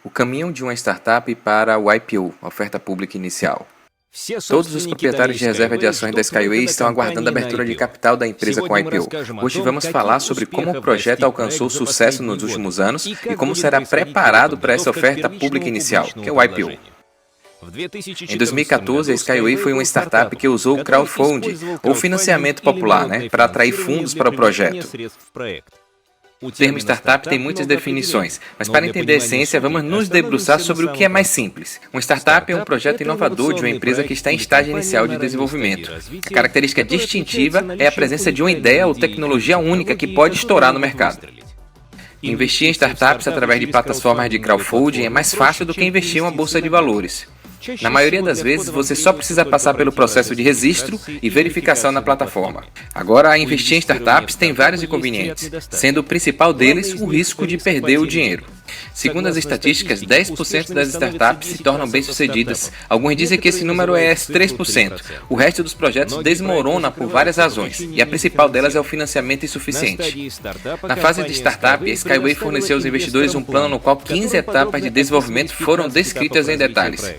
O caminho de uma startup para o IPO, oferta pública inicial. Todos os proprietários de reserva de ações da Skyway estão aguardando a abertura de capital da empresa com a IPO. Hoje vamos falar sobre como o projeto alcançou sucesso nos últimos anos e como será preparado para essa oferta pública inicial, que é o IPO. Em 2014, a Skyway foi uma startup que usou o crowdfunding, ou financiamento popular, para atrair fundos para o projeto. O termo startup tem muitas definições, mas para entender a essência, vamos nos debruçar sobre o que é mais simples. Uma startup é um projeto inovador de uma empresa que está em estágio inicial de desenvolvimento. A característica distintiva é a presença de uma ideia ou tecnologia única que pode estourar no mercado. Investir em startups através de plataformas de crowdfunding é mais fácil do que investir em uma bolsa de valores. Na maioria das vezes, você só precisa passar pelo processo de registro e verificação na plataforma. Agora, investir em startups tem vários inconvenientes, sendo o principal deles o risco de perder o dinheiro. Segundo as estatísticas, 10% das startups se tornam bem-sucedidas. Alguns dizem que esse número é 3%. O resto dos projetos desmorona por várias razões, e a principal delas é o financiamento insuficiente. Na fase de startup, a Skyway forneceu aos investidores um plano no qual 15 etapas de desenvolvimento foram descritas em detalhes.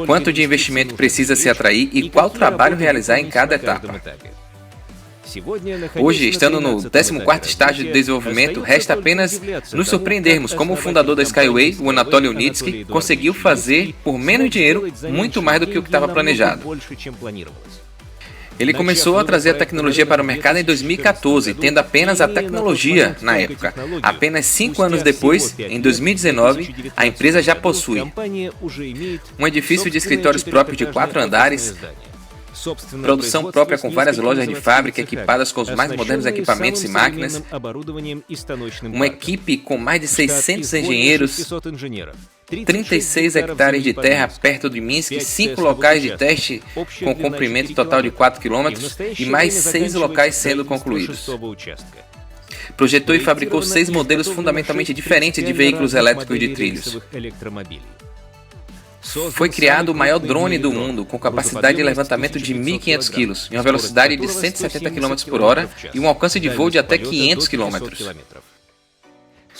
Quanto de investimento precisa se atrair e qual trabalho realizar em cada etapa. Hoje, estando no 14º estágio de desenvolvimento, resta apenas nos surpreendermos como o fundador da Skyway, o Anatoly Yunitsky, conseguiu fazer, por menos dinheiro, muito mais do que o que estava planejado. Ele começou a trazer a tecnologia para o mercado em 2014, tendo apenas a tecnologia na época. Apenas 5 anos depois, em 2019, a empresa já possui um edifício de escritórios próprios de 4 andares, produção própria com várias lojas de fábrica equipadas com os mais modernos equipamentos e máquinas, uma equipe com mais de 600 engenheiros, 36 hectares de terra perto de Minsk, 5 locais de teste com comprimento total de 4 km e mais 6 locais sendo concluídos. Projetou e fabricou 6 modelos fundamentalmente diferentes de veículos elétricos de trilhos. Foi criado o maior drone do mundo, com capacidade de levantamento de 1.500 kg, em uma velocidade de 170 km por hora e um alcance de voo de até 500 km.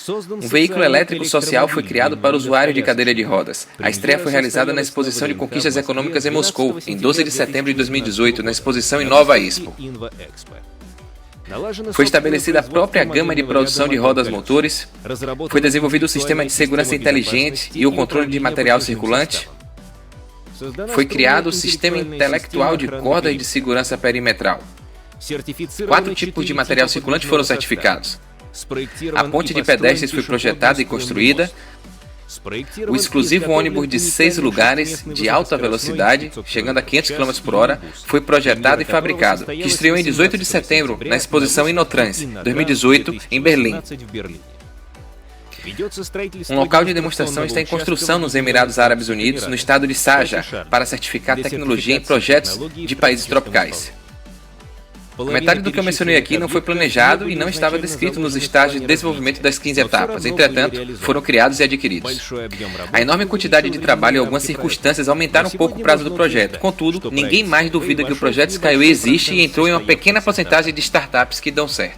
Um veículo elétrico social foi criado para usuários de cadeira de rodas. A estreia foi realizada na Exposição de Conquistas Econômicas em Moscou, em 12 de setembro de 2018, na exposição Innova Expo. Foi estabelecida a própria gama de produção de rodas motores, foi desenvolvido o sistema de segurança inteligente e o controle de material circulante, foi criado o sistema intelectual de cordas de segurança perimetral. 4 tipos de material circulante foram certificados. A ponte de pedestres foi projetada e construída. O exclusivo ônibus de 6 lugares de alta velocidade, chegando a 500 km por hora, foi projetado e fabricado, que estreou em 18 de setembro na exposição Inotrans 2018 em Berlim. Um local de demonstração está em construção nos Emirados Árabes Unidos, no estado de Sharjah, para certificar tecnologia em projetos de países tropicais. Metade do que eu mencionei aqui não foi planejado e não estava descrito nos estágios de desenvolvimento das 15 etapas, entretanto, foram criados e adquiridos. A enorme quantidade de trabalho e algumas circunstâncias aumentaram um pouco o prazo do projeto, contudo, ninguém mais duvida que o projeto Skyway existe e entrou em uma pequena porcentagem de startups que dão certo.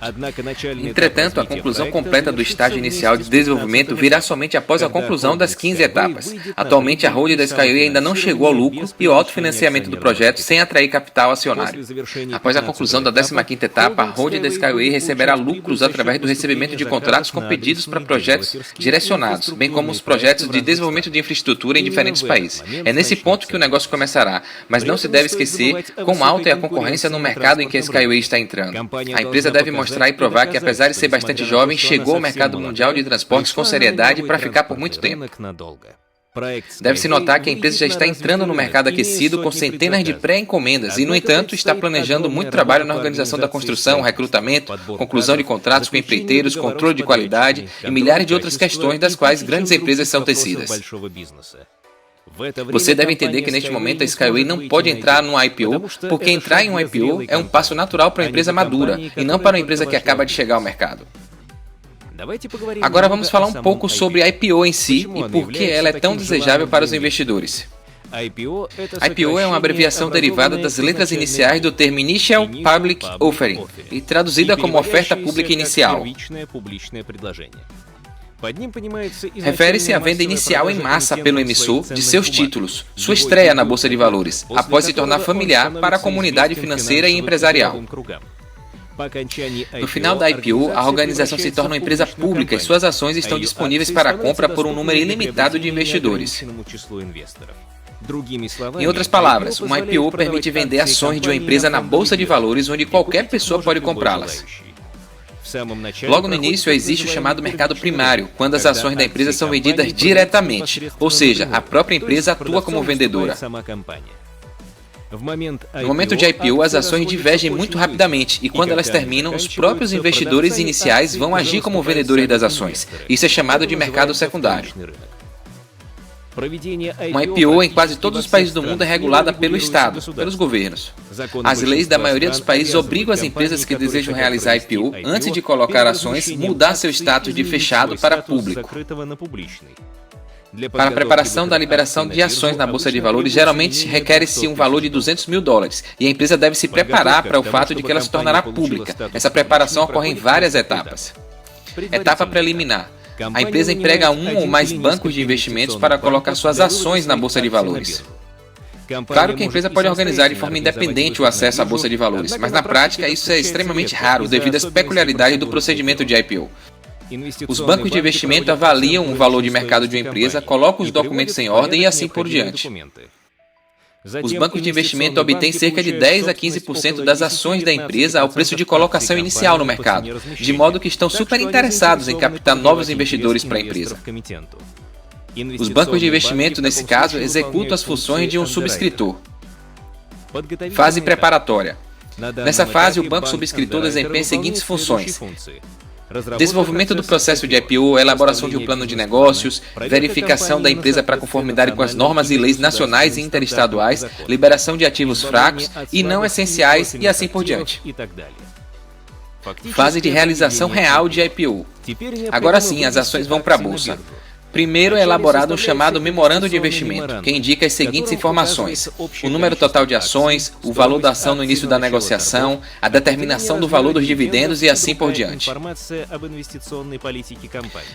Entretanto, a conclusão completa do estágio inicial de desenvolvimento virá somente após a conclusão das 15 etapas. Atualmente, a holding da Skyway ainda não chegou ao lucro e o autofinanciamento do projeto sem atrair capital acionário. Após a conclusão da 15ª etapa, a holding da Skyway receberá lucros através do recebimento de contratos com pedidos para projetos direcionados, bem como os projetos de desenvolvimento de infraestrutura em diferentes países. É nesse ponto que o negócio começará, mas não se deve esquecer quão alta é a concorrência no mercado em que a Skyway está entrando. A empresa deve mostrar e provar que, apesar de ser bastante jovem, chegou ao mercado mundial de transportes com seriedade para ficar por muito tempo. Deve-se notar que a empresa já está entrando no mercado aquecido com centenas de pré-encomendas e, no entanto, está planejando muito trabalho na organização da construção, recrutamento, conclusão de contratos com empreiteiros, controle de qualidade e milhares de outras questões das quais grandes empresas são tecidas. Você deve entender que neste momento a Skyway não pode entrar no IPO, porque entrar em um IPO é um passo natural para uma empresa madura e não para uma empresa que acaba de chegar ao mercado. Agora vamos falar um pouco sobre a IPO em si e por que ela é tão desejável para os investidores. IPO é uma abreviação derivada das letras iniciais do termo Initial Public Offering e traduzida como oferta pública inicial. Refere-se à venda inicial em massa pelo emissor de seus títulos, sua estreia na Bolsa de Valores, após se tornar familiar para a comunidade financeira e empresarial. No final da IPO, a organização se torna uma empresa pública e suas ações estão disponíveis para compra por um número ilimitado de investidores. Em outras palavras, uma IPO permite vender ações de uma empresa na Bolsa de Valores, onde qualquer pessoa pode comprá-las. Logo no início, existe o chamado mercado primário, quando as ações da empresa são vendidas diretamente, ou seja, a própria empresa atua como vendedora. No momento de IPO, as ações divergem muito rapidamente e quando elas terminam, os próprios investidores iniciais vão agir como vendedores das ações. Isso é chamado de mercado secundário. Uma IPO em quase todos os países do mundo é regulada pelo Estado, pelos governos. As leis da maioria dos países obrigam as empresas que desejam realizar IPO, antes de colocar ações, mudar seu status de fechado para público. Para a preparação da liberação de ações na Bolsa de Valores, geralmente requer-se um valor de $200 mil, e a empresa deve se preparar para o fato de que ela se tornará pública. Essa preparação ocorre em várias etapas. Etapa preliminar. A empresa emprega um ou mais bancos de investimentos para colocar suas ações na Bolsa de Valores. Claro que a empresa pode organizar de forma independente o acesso à Bolsa de Valores, mas na prática isso é extremamente raro devido às peculiaridades do procedimento de IPO. Os bancos de investimento avaliam o valor de mercado de uma empresa, colocam os documentos em ordem e assim por diante. Os bancos de investimento obtêm cerca de 10 a 15% das ações da empresa ao preço de colocação inicial no mercado, de modo que estão super interessados em captar novos investidores para a empresa. Os bancos de investimento, nesse caso, executam as funções de um subscritor. Fase preparatória. Nessa fase, o banco subscritor desempenha as seguintes funções: desenvolvimento do processo de IPO, elaboração de um plano de negócios, verificação da empresa para conformidade com as normas e leis nacionais e interestaduais, liberação de ativos fracos e não essenciais e assim por diante. Fase de realização real de IPO. Agora sim, as ações vão para a bolsa. Primeiro é elaborado um chamado memorando de investimento, que indica as seguintes informações: o número total de ações, o valor da ação no início da negociação, a determinação do valor dos dividendos e assim por diante.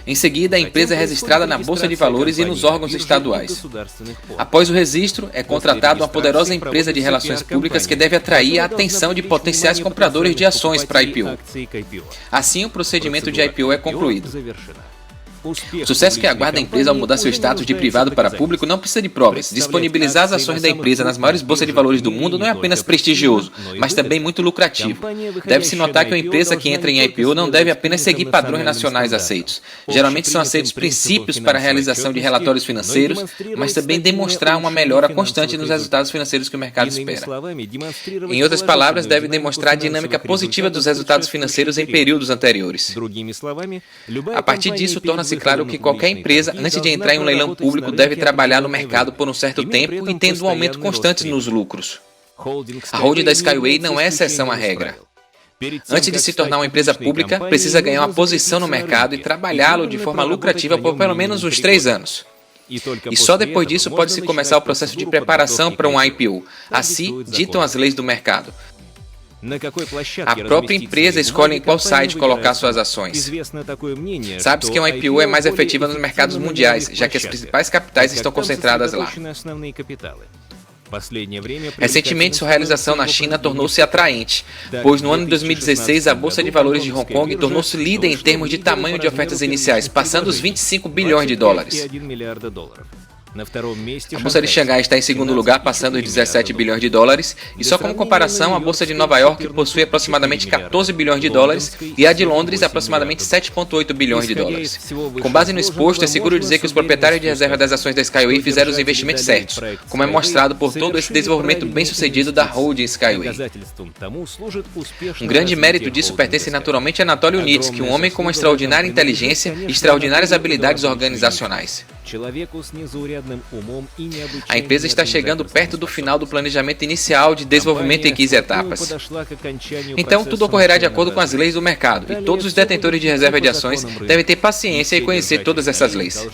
Em seguida, a empresa é registrada na Bolsa de Valores e nos órgãos estaduais. Após o registro, é contratada uma poderosa empresa de relações públicas que deve atrair a atenção de potenciais compradores de ações para IPO. Assim, o procedimento de IPO é concluído. O sucesso que aguarda a empresa ao mudar seu status de privado para público não precisa de provas. Disponibilizar as ações da empresa nas maiores bolsas de valores do mundo não é apenas prestigioso, mas também muito lucrativo. Deve-se notar que uma empresa que entra em IPO não deve apenas seguir padrões nacionais aceitos. Geralmente são aceitos princípios para a realização de relatórios financeiros, mas também demonstrar uma melhora constante nos resultados financeiros que o mercado espera. Em outras palavras, deve demonstrar a dinâmica positiva dos resultados financeiros em períodos anteriores. A partir disso, torna-se claro que qualquer empresa, antes de entrar em um leilão público, deve trabalhar no mercado por um certo tempo e tendo um aumento constante nos lucros. A holding da Skyway não é exceção à regra. Antes de se tornar uma empresa pública, precisa ganhar uma posição no mercado e trabalhá-lo de forma lucrativa por pelo menos uns 3 anos. E só depois disso pode-se começar o processo de preparação para um IPO. Assim ditam as leis do mercado. A própria empresa escolhe em qual site colocar suas ações. Sabe-se que uma IPO é mais efetiva nos mercados mundiais, já que as principais capitais estão concentradas lá. Recentemente, sua realização na China tornou-se atraente, pois no ano de 2016 a Bolsa de Valores de Hong Kong tornou-se líder em termos de tamanho de ofertas iniciais, passando os $25 bilhões. A Bolsa de Xangai está em segundo lugar, passando os $17 bilhões, e só como comparação, a Bolsa de Nova York possui aproximadamente $14 bilhões e a de Londres aproximadamente $7,8 bilhões. Com base no exposto, é seguro dizer que os proprietários de reserva das ações da Skyway fizeram os investimentos certos, como é mostrado por todo esse desenvolvimento bem-sucedido da holding Skyway. Um grande mérito disso pertence naturalmente a Anatoly Yunitsky, um homem com uma extraordinária inteligência e extraordinárias habilidades organizacionais. A empresa está chegando perto do final do planejamento inicial de desenvolvimento em 15 etapas. Então, tudo ocorrerá de acordo com as leis do mercado, e todos os detentores de reserva de ações devem ter paciência e conhecer todas essas leis.